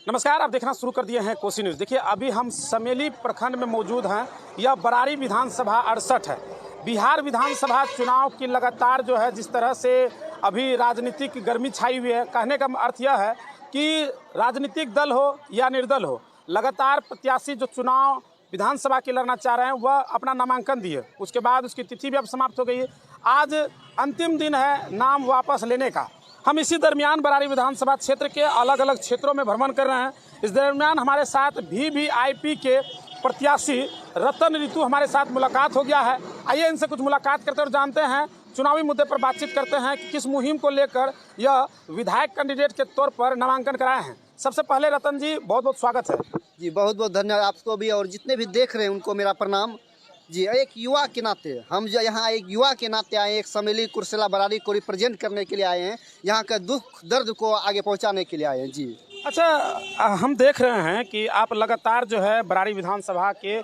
नमस्कार, आप देखना शुरू कर दिए हैं कोसी न्यूज़। देखिए, अभी हम समेली प्रखंड में मौजूद हैं। यह बरारी विधानसभा 68 है। बिहार विधानसभा चुनाव की लगातार जो है जिस तरह से अभी राजनीतिक गर्मी छाई हुई है, कहने का अर्थ यह है कि राजनीतिक दल हो या निर्दल हो, लगातार प्रत्याशी जो चुनाव विधानसभा के लड़ना चाह रहे हैं वह अपना नामांकन दिए। उसके बाद उसकी तिथि भी अब समाप्त हो गई है। आज अंतिम दिन है नाम वापस लेने का। हम इसी दरमियान बरारी विधानसभा क्षेत्र के अलग अलग क्षेत्रों में भ्रमण कर रहे हैं। इस दरमियान हमारे साथ वीवीआईपी के प्रत्याशी रतन ऋतु हमारे साथ मुलाकात हो गया है। आइए इनसे कुछ मुलाकात करते और जानते हैं, चुनावी मुद्दे पर बातचीत करते हैं कि किस मुहिम को लेकर यह विधायक कैंडिडेट के तौर पर नामांकन कराए हैं। सबसे पहले रतन जी, बहुत बहुत स्वागत है। जी बहुत बहुत धन्यवाद आपको भी, और जितने भी देख रहे हैं उनको मेरा प्रणाम। जी, एक युवा के नाते हम जो यहाँ एक युवा के नाते आए हैं, एक समेली कुर्सेला बरारी को रिप्रेजेंट करने के लिए आए हैं, यहाँ का दुख दर्द को आगे पहुँचाने के लिए आए हैं। जी अच्छा, हम देख रहे हैं कि आप लगातार जो है बरारी विधानसभा के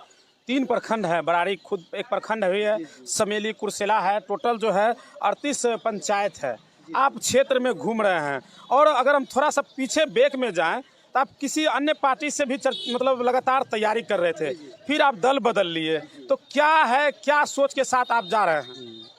3 प्रखंड है। बरारी खुद एक प्रखंड है, समेली कुर्सेला है, टोटल जो है 38 पंचायत है। आप क्षेत्र में घूम रहे हैं और अगर हम थोड़ा सा पीछे बैक में जाएं तो आप किसी अन्य पार्टी से भी मतलब लगातार तैयारी कर रहे थे, फिर आप दल बदल लिए, तो क्या है, क्या सोच के साथ आप जा रहे हैं?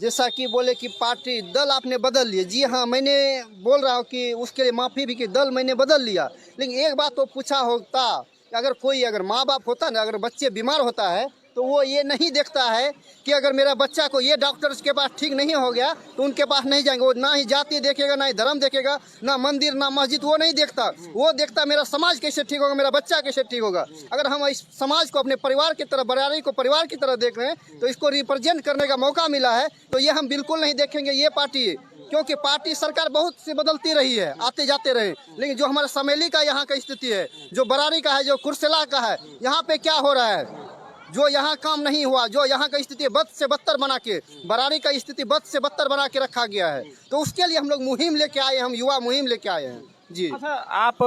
जैसा कि बोले कि पार्टी दल आपने बदल लिए। जी हाँ, मैंने बोल रहा हूँ कि उसके लिए माफ़ी भी कि दल मैंने बदल लिया, लेकिन एक बात तो पूछा होता, अगर माँ बाप होता ना, अगर बच्चे बीमार होता है तो वो ये नहीं देखता है कि अगर मेरा बच्चा को ये डॉक्टर के पास ठीक नहीं हो गया तो उनके पास नहीं जाएंगे। वो ना ही जाति देखेगा, ना ही धर्म देखेगा, ना मंदिर ना मस्जिद, वो नहीं देखता। वो देखता मेरा समाज कैसे ठीक होगा, मेरा बच्चा कैसे ठीक होगा। अगर हम इस समाज को अपने परिवार की तरह, बरारी को परिवार की तरह देख रहे हैं, तो इसको रिप्रेजेंट करने का मौका मिला है, तो ये हम बिल्कुल नहीं देखेंगे ये पार्टी, क्योंकि पार्टी सरकार बहुत सी बदलती रही है, आते जाते रहे, लेकिन जो हमारा समेली का यहाँ का स्थिति है, जो बरारी का है, जो कुर्सेला का है, यहाँ पे क्या हो रहा है, जो यहाँ काम नहीं हुआ, जो यहाँ का स्थिति बद से बदतर बना के, बरारी का स्थिति बद से बदतर बना के रखा गया है, तो उसके लिए हम लोग मुहिम लेके आए, हम युवा मुहिम लेके आए हैं। जी अच्छा, आप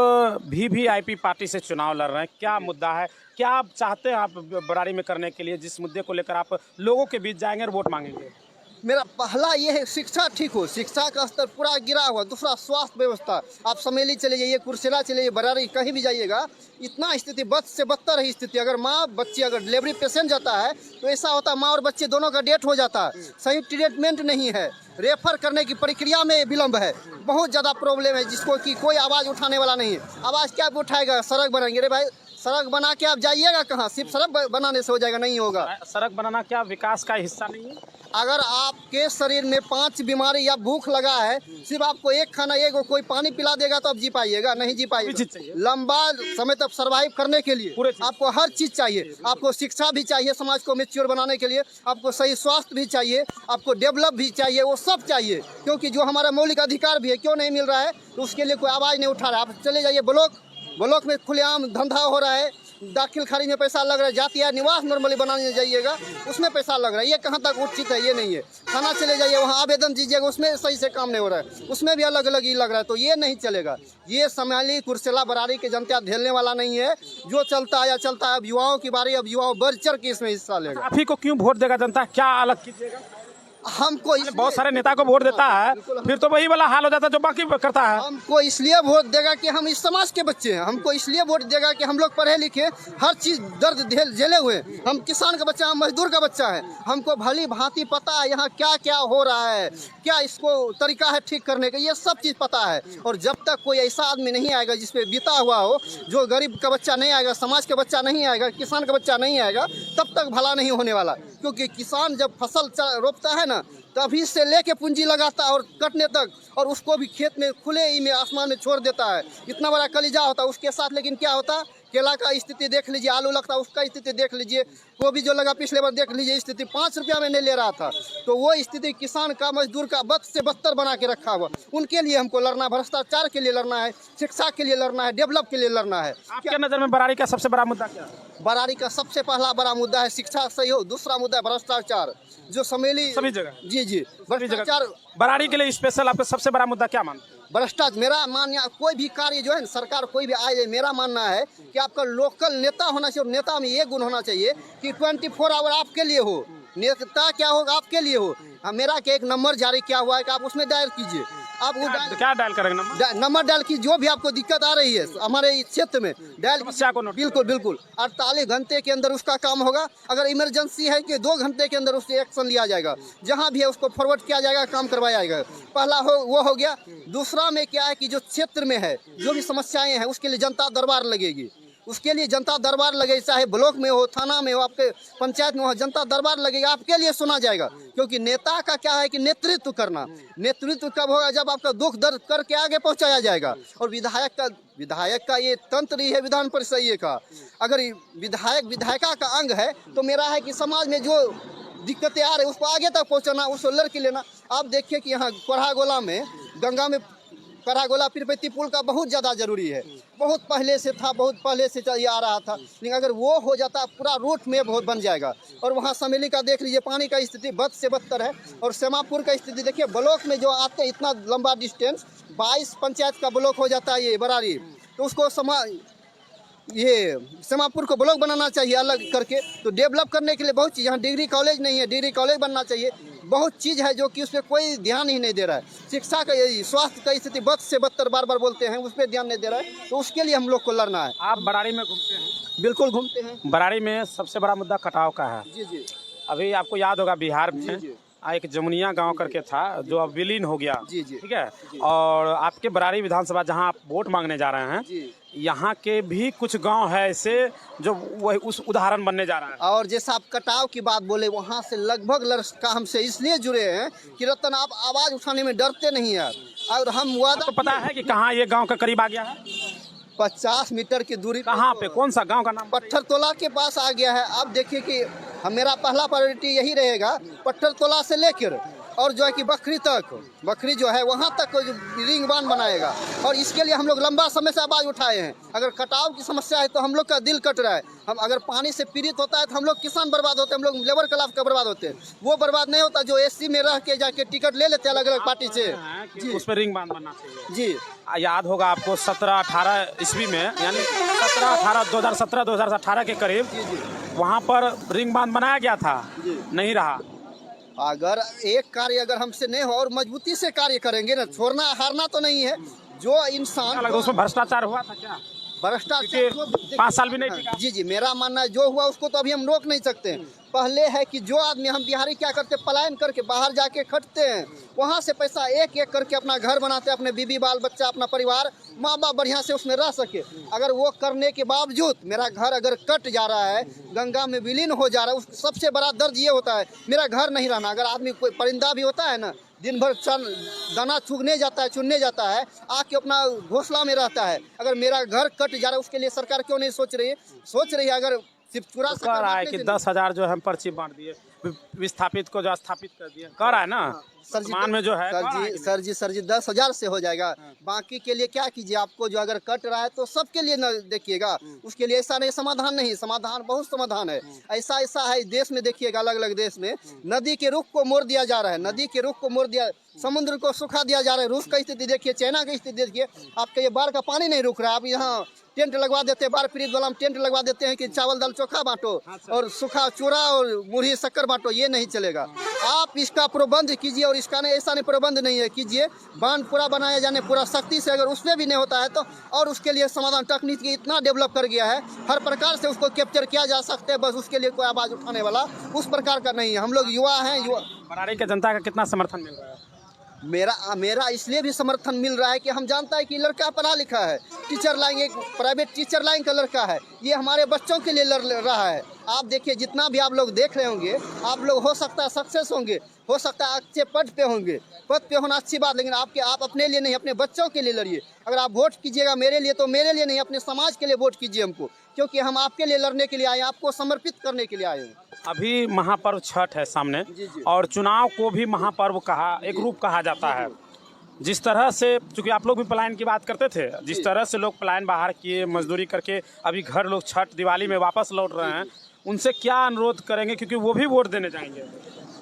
वीवीआईपी पार्टी से चुनाव लड़ रहे हैं, क्या मुद्दा है, क्या आप चाहते हैं आप बरारी में करने के लिए, जिस मुद्दे को लेकर आप लोगों के बीच जाएंगे और वोट मांगेंगे? मेरा पहला ये है शिक्षा ठीक हो, शिक्षा का स्तर पूरा गिरा हुआ। दूसरा स्वास्थ्य व्यवस्था, आप समेली चले जाइए, कुर्सेला चले जाइए, बरारी कहीं भी जाइएगा, इतना स्थिति बद से बदतर है स्थिति। अगर माँ बच्ची अगर डिलीवरी पेशेंट जाता है तो ऐसा होता है माँ और बच्चे दोनों का डेथ हो जाता है, सही ट्रीटमेंट नहीं है, रेफर करने की प्रक्रिया में विलम्ब है, बहुत ज़्यादा प्रॉब्लम है, जिसको कि कोई आवाज़ उठाने वाला नहीं है। आवाज़ क्या उठाएगा? सड़क बनाएंगे। अरे भाई, सड़क बना के आप जाइएगा कहाँ? सिर्फ सड़क बनाने से हो जाएगा? नहीं होगा। सड़क बनाना क्या विकास का हिस्सा नहीं है? अगर आपके शरीर में 5 बीमारी या भूख लगा है, सिर्फ आपको एक खाना, एक कोई पानी पिला देगा तो आप जी पाइएगा? नहीं जी पाइएगा। लंबा समय तक सरवाइव करने के लिए आपको हर चीज़ चाहिए। आपको शिक्षा भी चाहिए, समाज को मैच्योर बनाने के लिए आपको सही स्वास्थ्य भी चाहिए, आपको डेवलप भी चाहिए, वो सब चाहिए, क्योंकि जो हमारा मौलिक अधिकार भी है, क्यों नहीं मिल रहा है, तो उसके लिए कोई आवाज़ नहीं उठा रहा है। आप चले जाइए ब्लॉक में खुलेआम धंधा हो रहा है, दाखिल खारिज में पैसा लग रहा है, जाति या निवास नॉर्मली बनाने जाइएगा उसमें पैसा लग रहा है, ये कहाँ तक उचित है? ये नहीं है। थाना चले जाइए, वहाँ आवेदन दीजिएगा, उसमें सही से काम नहीं हो रहा है, उसमें भी अलग अलग ही लग रहा है, तो ये नहीं चलेगा। ये समेली कुर्सेला बरारी के जनता झेलने वाला नहीं है। जो चलता है या चलता है, अब युवाओं की बारी, अब युवाओं बढ़ चढ़ के इसमें हिस्सा लेगा। आप ही को क्यों वोट देगा जनता, क्या अलग कीजिएगा? हमको बहुत सारे नेता को वोट देता है, फिर तो वही वाला हाल हो जाता है जो बाकी करता है। हमको इसलिए वोट देगा कि हम इस समाज के बच्चे हैं, हमको इसलिए वोट देगा कि हम लोग पढ़े लिखे, हर चीज़ दर्द झेले हुए, हम किसान का बच्चा, हम मजदूर का बच्चा है, हमको भली भांति पता है यहाँ क्या क्या हो रहा है, क्या इसको तरीका है ठीक करने का, ये सब चीज़ पता है। और जब तक कोई ऐसा आदमी नहीं आएगा जिसपे बीता हुआ हो, जो गरीब का बच्चा नहीं आएगा, समाज का बच्चा नहीं आएगा, किसान का बच्चा नहीं आएगा, तब तक भला नहीं होने वाला। क्योंकि किसान जब फसल रोपता है ना, तभी से लेके पूंजी लगाता है और कटने तक, और उसको भी खेत में खुले ही में आसमान में छोड़ देता है। इतना बड़ा कलीजा होता है उसके साथ, लेकिन क्या होता, केला का स्थिति देख लीजिए, आलू लगता है उसका स्थिति देख लीजिए, गोभी जो लगा पिछले बार देख लीजिए, स्थिति 5 रुपया में नहीं ले रहा था। तो वो स्थिति किसान का, मजदूर का बद से बदतर बना के रखा हुआ। उनके लिए हमको लड़ना, भ्रष्टाचार के लिए लड़ना है, शिक्षा के लिए लड़ना है, डेवलप के लिए लड़ना है। आपके नज़र में बरारी का सबसे बड़ा मुद्दा क्या है? बरारी का सबसे पहला बड़ा मुद्दा है शिक्षा सही हो, दूसरा मुद्दा है भ्रष्टाचार, जो समेली सभी जगह। जी भ्रष्टाचार। बरारी के लिए स्पेशल आपका सबसे बड़ा मुद्दा क्या मानते हैं? भ्रष्टाचार। मेरा मानना, कोई भी कार्य जो है सरकार कोई भी आए, मेरा मानना है कि आपका लोकल नेता होना चाहिए, और नेता में ये गुण होना चाहिए कि 24 आवर आपके लिए हो। नेता क्या होगा? आपके लिए हो। मेरा क्या एक नंबर जारी किया हुआ है कि आप उसमें दायर कीजिए, आप वो क्या डायल करेंगे नंबर? नंबर डायल की जो भी आपको दिक्कत आ रही है हमारे इस क्षेत्र में डायल समस्या को नोट बिल्कुल बिल्कुल 48 घंटे के अंदर उसका काम होगा। अगर इमरजेंसी है कि 2 घंटे के अंदर उससे एक्शन लिया जाएगा, जहां भी है उसको फॉरवर्ड किया जाएगा, काम करवाया जाएगा। पहला वो हो गया। दूसरा में क्या है कि जो क्षेत्र में है जो भी समस्याएं हैं उसके लिए जनता दरबार लगेगी। उसके लिए जनता दरबार लगे, चाहे ब्लॉक में हो, थाना में हो, आपके पंचायत में हो, जनता दरबार लगेगा, आपके लिए सुना जाएगा। क्योंकि नेता का क्या है कि नेतृत्व करना। नेतृत्व कब होगा? जब आपका दुख दर्द करके आगे पहुंचाया जाएगा। और विधायक का ये तंत्र ही है विधान परिषद का। अगर विधायिका का अंग है तो मेरा है कि समाज में जो दिक्कतें आ रही है उसको आगे तक पहुंचाना, उसको लड़के लेना। आप देखिए कि यहाँ कोढ़ागोला में गंगा में कोढ़ागोला पीरपैती पुल का बहुत ज़्यादा जरूरी है। बहुत पहले से था, बहुत पहले से ये आ रहा था, लेकिन अगर वो हो जाता पूरा रूट में बहुत बन जाएगा। और वहाँ समेली का देख लीजिए, पानी का स्थिति बद से बदतर है। और सेमापुर का स्थिति देखिए, ब्लॉक में जो आते हैं इतना लंबा डिस्टेंस, 22 पंचायत का ब्लॉक हो जाता है ये बरारी। तो उसको ये सेमापुर को ब्लॉक बनाना चाहिए अलग करके। तो डेवलप करने के लिए बहुत चीज़, यहाँ डिग्री कॉलेज नहीं है, डिग्री कॉलेज बनना चाहिए। बहुत चीज़ है जो कि उस पर कोई ध्यान ही नहीं दे रहा है। शिक्षा का, स्वास्थ्य का स्थिति बद से बदतर बार बार बोलते हैं, उस पर ध्यान नहीं दे रहा है। तो उसके लिए हम लोग को लड़ना है। आप बरारी में घूमते हैं? बिल्कुल घूमते हैं। बरारी में सबसे बड़ा मुद्दा कटाव का है। जी जी अभी आपको याद होगा बिहार में जी। एक जमुनिया गांव करके था जो अब विलीन हो गया। जी जी। ठीक है। और आपके बरारी विधानसभा जहां आप वोट मांगने जा रहे हैं जी। यहाँ के भी कुछ गांव है ऐसे जो वही उस उदाहरण बनने जा रहा है। और जैसा आप कटाव की बात बोले, वहाँ से लगभग लड़का हमसे इसलिए जुड़े हैं कि रतन आप आवाज़ उठाने में डरते नहीं हैं। और हम वादा, तो पता है कि कहाँ ये गांव का करीब आ गया है? 50 मीटर की दूरी कहाँ पे? कौन सा गांव का नाम? पत्थरतोला के पास आ गया है। आप देखिए कि मेरा पहला प्रायोरिटी यही रहेगा, पत्थरतोला से लेकर और जो है कि बखरी तक, बखरी जो है वहाँ तक रिंग बांध बनाएगा। और इसके लिए हम लोग लंबा समय से आवाज़ उठाए हैं। अगर कटाव की समस्या है तो हम लोग का दिल कट रहा है। हम अगर पानी से पीड़ित होता है तो हम लोग किसान बर्बाद होते हैं, हम लोग लेबर क्लास का बर्बाद होते हैं। वो बर्बाद नहीं होता जो एससी में रह के जाके टिकट ले लेते हैं अलग अलग पार्टी से। जी, उस पर रिंग बांध बनना चाहिए। जी याद होगा आपको 17-18 ईस्वी में, यानी 17-18 2017-2018 के करीब वहाँ पर रिंग बांध बनाया गया था, नहीं रहा। अगर एक कार्य अगर हमसे नहीं हो और मजबूती से कार्य करेंगे ना, छोड़ना हारना तो नहीं है। जो इंसान उसमें भ्रष्टाचार हुआ था क्या? भ्रष्टाचार 5 साल भी नहीं टिका। जी जी, मेरा मानना है जो हुआ उसको तो अभी हम रोक नहीं सकते। पहले है कि जो आदमी, हम बिहारी क्या करते, पलायन करके बाहर जाके खटते हैं, वहाँ से पैसा एक एक करके अपना घर बनाते हैं, अपने बीबी बाल बच्चा, अपना परिवार, माँ बाप बढ़िया से उसमें रह सके। अगर वो करने के बावजूद मेरा घर अगर कट जा रहा है, गंगा में विलीन हो जा रहा है, उस सबसे बड़ा दर्द ये होता है मेरा घर नहीं रहना। अगर आदमी कोई परिंदा भी होता है ना, दिन भर दाना चुगने जाता है, चुनने जाता है, आके अपना घोंसला में रहता है। अगर मेरा घर कट जा रहा है उसके लिए सरकार क्यों नहीं सोच रही है? सोच रही है। अगर सिर्फ चुरा कह रहा है कि 10,000 जो हम पर्ची बांट दिए, विस्थापित को जो स्थापित कर दिए, कह रहा है ना। वर्तमान में जो है सर जी 10,000 से हो जाएगा। बाकी के लिए क्या कीजिए, आपको जो अगर कट रहा है तो सबके लिए न देखिएगा। उसके लिए ऐसा नहीं समाधान नहीं, समाधान बहुत समाधान है। ऐसा है देश में, देखिएगा अलग अलग देश में नदी के रुख को मोड़ दिया जा रहा है, नदी के रुख को मोड़ दिया, समुद्र को सुखा दिया जा रहा है। रूस का स्थिति देखिए, चाइना की स्थिति देखिए। आपके ये बाढ़ का पानी नहीं रुक रहा है। आप यहाँ टेंट लगवा देते हैं, बाढ़ पीड़ित वाला में टेंट लगवा देते हैं कि चावल दाल चोखा बांटो और सूखा चूड़ा और मुरही शक्कर बांटो, ये नहीं चलेगा। आप इसका प्रबंध कीजिए। और इसका नहीं, ऐसा नहीं प्रबंध नहीं है, कीजिए। बांध पूरा बनाया जाने पूरा शक्ति से, अगर उसमें भी नहीं होता है तो और उसके लिए समाधान तकनीकी इतना डेवलप कर गया है, हर प्रकार से उसको कैप्चर किया जा सकता है। बस उसके लिए कोई आवाज़ उठाने वाला उस प्रकार का नहीं है। हम लोग युवा हैं। बरारी के जनता का कितना समर्थन मिल रहा है? मेरा इसलिए भी समर्थन मिल रहा है कि हम जानता है कि लड़का पढ़ा लिखा है, टीचर लाइन, एक प्राइवेट टीचर लाइन का लड़का है, ये हमारे बच्चों के लिए लड़ रहा है। आप देखिए, जितना भी आप लोग देख रहे होंगे, आप लोग हो सकता है सक्सेस होंगे, हो सकता है अच्छे पद पे होंगे। पद पे होना अच्छी बात, लेकिन आप अपने लिए नहीं, अपने बच्चों के लिए लड़िए। अगर आप वोट कीजिएगा मेरे लिए तो मेरे लिए नहीं, अपने समाज के लिए वोट कीजिए हमको, क्योंकि हम आपके लिए लड़ने के लिए आए, आपको समर्पित करने के लिए आए हैं। अभी महापर्व छठ है सामने, और चुनाव को भी महापर्व कहा, एक रूप कहा जाता है। जिस तरह से, चूँकि आप लोग भी पलायन की बात करते थे, जिस तरह से लोग पलायन बाहर किए, मजदूरी करके अभी घर लोग छठ दिवाली में वापस लौट रहे हैं, उनसे क्या अनुरोध करेंगे, क्योंकि वो भी वोट देने जाएंगे?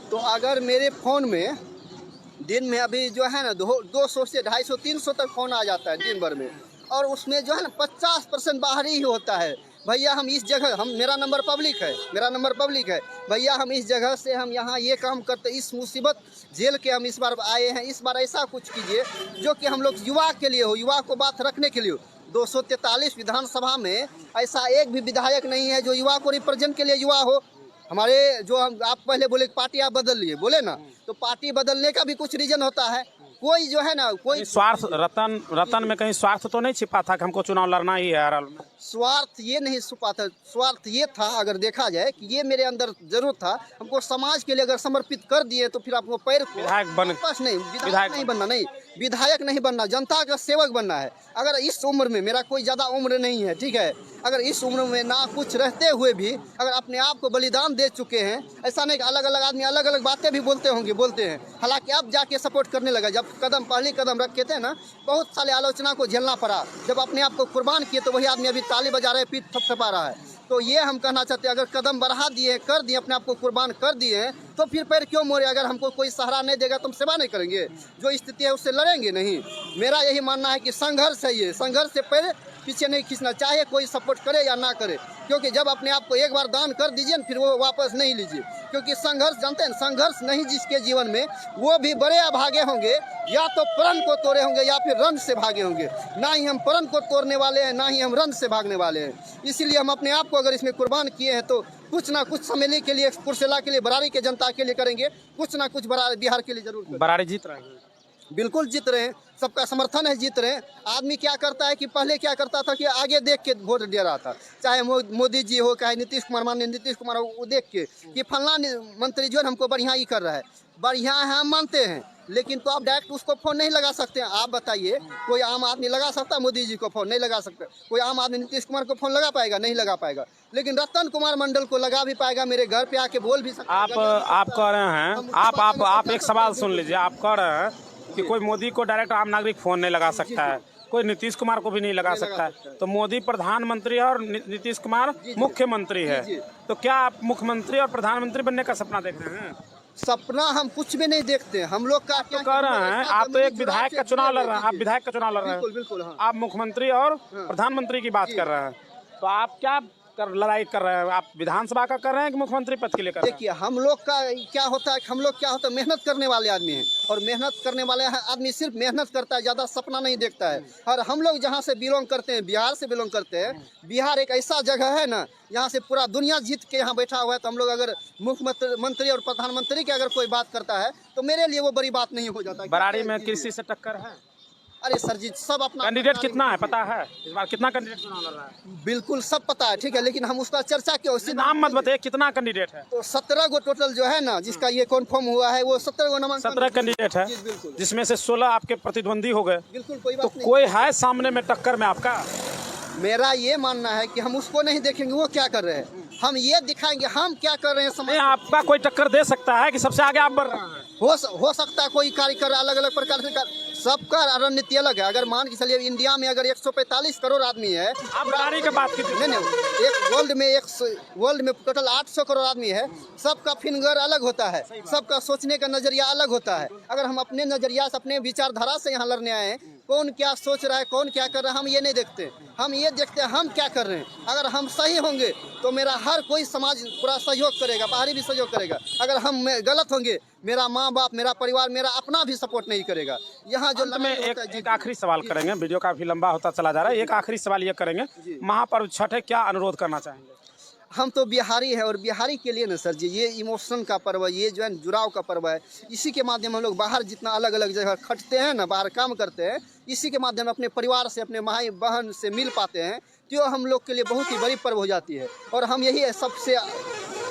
तो अगर मेरे फ़ोन में दिन में अभी जो है ना 200 से 250 300 तक फ़ोन आ जाता है दिन भर में, और उसमें जो है ना 50% बाहरी ही होता है। भैया हम इस जगह, हम मेरा नंबर पब्लिक है भैया, हम इस जगह से हम यहाँ ये काम करते, इस मुसीबत झेल के हम इस बार आए हैं। इस बार ऐसा कुछ कीजिए जो कि हम लोग युवा के लिए हो, युवा को बात रखने के लिए हो। 243 विधानसभा में ऐसा एक भी विधायक नहीं है जो युवा को रिप्रेजेंट के लिए युवा हो। हमारे जो हम, आप पहले बोले पार्टी आप बदल लिए, बोले ना, तो पार्टी बदलने का भी कुछ रीजन होता है। कोई जो है ना, कोई स्वार्थ, रतन में कहीं स्वार्थ तो नहीं छिपा था कि हमको चुनाव लड़ना ही है? स्वार्थ ये नहीं छुपा था, स्वार्थ ये था, अगर देखा जाए कि ये मेरे अंदर जरूर था, हमको समाज के लिए अगर समर्पित कर दिए तो फिर आपको पैर को विधायक विधायक नहीं बनना, जनता का सेवक बनना है। अगर इस उम्र में, मेरा कोई ज़्यादा उम्र नहीं है, ठीक है, अगर इस उम्र में ना कुछ रहते हुए भी अगर अपने आप को बलिदान दे चुके हैं, ऐसा नहीं कि अलग अलग आदमी अलग अलग बातें भी बोलते हैं। हालांकि अब जाके सपोर्ट करने लगा, जब पहली कदम रखे थे ना, बहुत सारे आलोचना को झेलना पड़ा। जब अपने आप को कुर्बान किए तो वही आदमी अभी ताली बजा रहे, पीठ थपथपा रहा है। तो ये हम कहना चाहते हैं, अगर कदम बढ़ा दिए, कर दिए, अपने आप को कुर्बान कर दिए, तो फिर पैर क्यों मोड़े? अगर हमको कोई सहारा नहीं देगा तो हम सेवा नहीं करेंगे? जो स्थिति है उससे लड़ेंगे नहीं। मेरा यही मानना है कि संघर्ष है, ये संघर्ष से पैर पीछे नहीं खींचना, चाहे कोई सपोर्ट करे या ना करे, क्योंकि जब अपने आप को एक बार दान कर दीजिए फिर वो वापस नहीं लीजिए। क्योंकि संघर्ष, जानते हैं, संघर्ष नहीं जिसके जीवन में, वो भी बड़े अभागे होंगे, या तो प्रण को तोड़े होंगे या फिर रन से भागे होंगे। ना ही हम प्रण को तोड़ने वाले हैं, ना ही हम रन से भागने वाले हैं। इसीलिए हम अपने आप को अगर इसमें कुर्बान किए हैं तो कुछ ना कुछ समेली के लिए, कुर्सेला के लिए, बरारी के जनता के लिए करेंगे, कुछ ना कुछ बिहार के लिए जरूर करेंगे। बरारी जीत रहे हैं, बिल्कुल जीत रहे हैं, सबका समर्थन है, जीत रहे हैं। आदमी क्या करता है कि पहले क्या करता था कि आगे देख के वोट दे रहा था, चाहे मोदी जी हो, चाहे नीतीश कुमार, माननीय नीतीश कुमार हो, वो देख के कि फलना मंत्री जो है हमको बढ़िया ही कर रहा है, बढ़िया है, हम मानते हैं। लेकिन तो आप डायरेक्ट उसको फ़ोन नहीं लगा सकते हैं। आप बताइए, कोई आम आदमी लगा सकता है मोदी जी को फ़ोन? नहीं लगा सकता। कोई आम आदमी नीतीश कुमार को फ़ोन लगा पाएगा? नहीं लगा पाएगा। लेकिन रतन कुमार मंडल को लगा भी पाएगा, मेरे घर पे आके बोल भी सकता है। आप कह रहे हैं, आप एक सवाल सुन लीजिए। आप कह रहे हैं कि कोई मोदी को डायरेक्ट आम नागरिक फ़ोन नहीं लगा सकता है, कोई नीतीश कुमार को भी नहीं लगा सकता है। तो मोदी प्रधानमंत्री है और नीतीश कुमार मुख्यमंत्री है, तो क्या आप मुख्यमंत्री और प्रधानमंत्री बनने का सपना देख रहे हैं? सपना हम कुछ भी नहीं देखते। हम लोग का क्या कह रहे हैं, आप तो एक विधायक का चुनाव लड़ रहे हैं, आप विधायक का चुनाव लड़ रहे हैं, बिल्कुल, हाँ। आप मुख्यमंत्री और प्रधानमंत्री की बात कर रहे हैं, तो आप क्या लड़ाई कर रहे हैं? आप विधानसभा का कर रहे हैं कि मुख्यमंत्री पद के लिए कर रहे हैं? देखिए, हम लोग का क्या होता है, मेहनत करने वाले आदमी हैं, और मेहनत करने वाले आदमी सिर्फ मेहनत करता है, ज़्यादा सपना नहीं देखता है। और हम लोग जहाँ से बिलोंग करते हैं, बिहार से बिलोंग करते हैं, बिहार एक ऐसा जगह है ना, यहाँ से पूरा दुनिया जीत के यहाँ बैठा हुआ है। तो हम लोग अगर मुख्यमंत्री और प्रधानमंत्री की अगर कोई बात करता है तो मेरे लिए वो बड़ी बात नहीं हो जाता। बरारी में कृषि से टक्कर है? अरे सर जी, सब अपना कैंडिडेट कितना है पता है? इस बार कितना कैंडिडेट चुनाव लड़ रहा है? बिल्कुल सब पता है, ठीक है, लेकिन हम उसका चर्चा क्यों? नाम मत बताइए, कितना कैंडिडेट है? तो 17 गो टोटल जो है ना, जिसका ये कन्फर्म हुआ है, वो 17 गो नामांकन, 17 कैंडिडेट है, जिसमें से 16 आपके प्रतिद्वंदी हो गए। बिल्कुल, कोई तो बात नहीं। कोई है सामने में टक्कर में आपका? मेरा ये मानना है कि हम उसको नहीं देखेंगे वो क्या कर रहे हैं, हम ये दिखाएंगे हम क्या कर रहे हैं। नहीं, आपका कोई टक्कर दे सकता है कि सबसे आगे आप बढ़ रहे हैं? हो सकता है, कोई कार्यकर अलग अलग प्रकार से, सबका रणनीति अलग है। अगर मान के चलिए इंडिया में अगर 145 करोड़ आदमी है, आप बरारी की बात कीजिए। नहीं, एक वर्ल्ड में टोटल 800 करोड़ आदमी है, सबका फिंगर अलग होता है, सबका सोचने का नजरिया अलग होता है। अगर हम अपने नजरिया से, अपने विचारधारा से यहाँ लड़ने आए हैं, कौन क्या सोच रहा है, कौन क्या कर रहा है, हम ये नहीं देखते। हम ये देखते हैं हम क्या कर रहे हैं। अगर हम सही होंगे तो मेरा हर कोई समाज पूरा सहयोग करेगा, बाहरी भी सहयोग करेगा। अगर हम गलत होंगे, मेरा माँ बाप, मेरा परिवार, मेरा अपना भी सपोर्ट नहीं करेगा। यहाँ जो में एक आखिरी सवाल करेंगे, वीडियो काफी लंबा होता चला जा रहा है। एक आखिरी सवाल ये करेंगे, महापर्व छठ है, क्या अनुरोध करना चाहेंगे? हम तो बिहारी है, और बिहारी के लिए ना सर जी, ये इमोशन का पर्व है, ये जो है जुड़ाव का पर्व है। इसी के माध्यम हम लोग बाहर जितना अलग अलग जगह खटते हैं ना, बाहर काम करते हैं, इसी के माध्यम अपने परिवार से, अपने भाई बहन से मिल पाते हैं, तो हम लोग के लिए बहुत ही बड़ी पर्व हो जाती है। और हम यही सबसे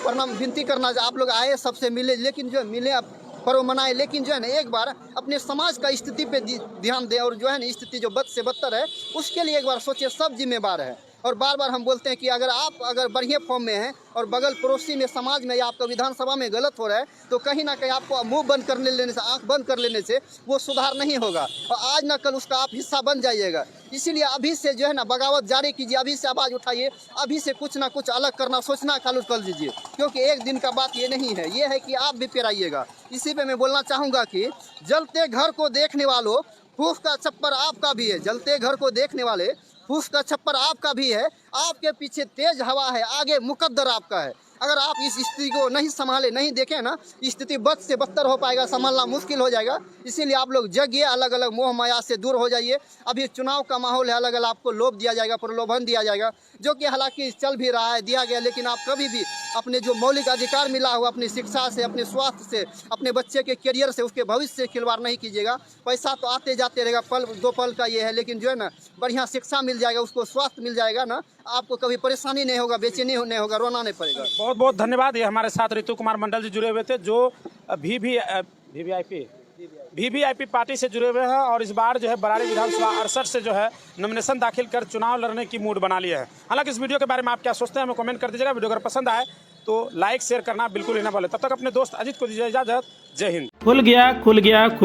प्रणाम विनती करना, आप लोग आए, सबसे मिले, लेकिन जो मिले पर्व मनाए, लेकिन जो है ना एक बार अपने समाज का स्थिति पे ध्यान दें, और जो है ना स्थिति जो बद से बदतर है उसके लिए एक बार सोचिए, सब जिम्मेवार है। और बार बार हम बोलते हैं कि अगर बढ़िया फॉर्म में हैं और बगल पड़ोसी में, समाज में या आपका विधानसभा में गलत हो रहा है, तो कहीं ना कहीं आपको मुंह बंद कर लेने से, आंख बंद कर लेने से वो सुधार नहीं होगा, और आज ना कल उसका आप हिस्सा बन जाइएगा। इसीलिए अभी से जो है ना बगावत जारी कीजिए, अभी से आवाज़ उठाइए, अभी से कुछ ना कुछ अलग करना, सोचना चालू कर दीजिए, क्योंकि एक दिन का बात ये नहीं है, ये है कि आप भी पेराइएगा। इसी पे मैं बोलना चाहूँगा कि जलते घर को देखने वालों, फूफ का छप्पर आपका भी है। जलते घर को देखने वाले, फूस का छप्पर आपका भी है, आपके पीछे तेज हवा है, आगे मुकद्दर आपका है। अगर आप इस स्थिति को नहीं संभाले, नहीं देखें ना, स्थिति बद से बदतर हो पाएगा, संभालना मुश्किल हो जाएगा। इसीलिए आप लोग जगिए, अलग अलग मोह माया से दूर हो जाइए। अभी चुनाव का माहौल है, अलग अलग आपको लोभ दिया जाएगा, प्रलोभन दिया जाएगा, जो कि हालांकि चल भी रहा है, दिया गया, लेकिन आप कभी भी अपने जो मौलिक अधिकार मिला हुआ, अपनी शिक्षा से, अपने स्वास्थ्य से, अपने बच्चे के करियर से, उसके भविष्य से खिलवाड़ नहीं कीजिएगा। पैसा तो आते जाते रहेगा, पल दो पल का ये है, लेकिन जो है ना बढ़िया शिक्षा मिल जाएगा, उसको स्वास्थ्य मिल जाएगा ना, आपको कभी परेशानी नहीं होगा, बेचैनी नहीं होगा, रोना नहीं पड़ेगा। बहुत बहुत धन्यवाद। ये हमारे साथ ऋतु कुमार मंडल जी जुड़े हुए थे, जो वीवीआईपी पार्टी से जुड़े हुए हैं और इस बार जो है बरारी विधानसभा 68 से जो है नॉमिनेशन दाखिल कर चुनाव लड़ने की मूड बना लिया है। हालांकि इस वीडियो के बारे में आप क्या सोचते हैं हमें कमेंट कर दीजिएगा। वीडियो अगर पसंद आए तो लाइक शेयर करना बिल्कुल ही ना भूलें। तब तक अपने दोस्त अजीत को दीजिए इजाजत। जय हिंद। खुल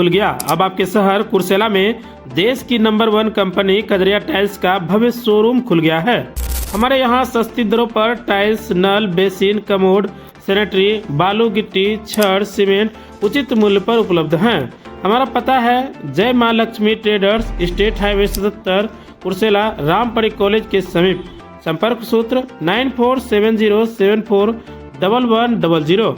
गया अब आपके शहर कुर्सेला में देश की नंबर 1 कंपनी कजरिया टाइल्स का भव्य शोरूम खुल गया है। हमारे यहाँ सस्ती दरों पर टाइल्स, नल, बेसिन, कमोड, सैनिटरी, बालू, गिट्टी, छड़, सीमेंट उचित मूल्य पर उपलब्ध हैं। हमारा पता है जय माँ Lakshmi traders, state highway 77, Kursela, Rampari college के समीप। संपर्क सूत्र 9470741100।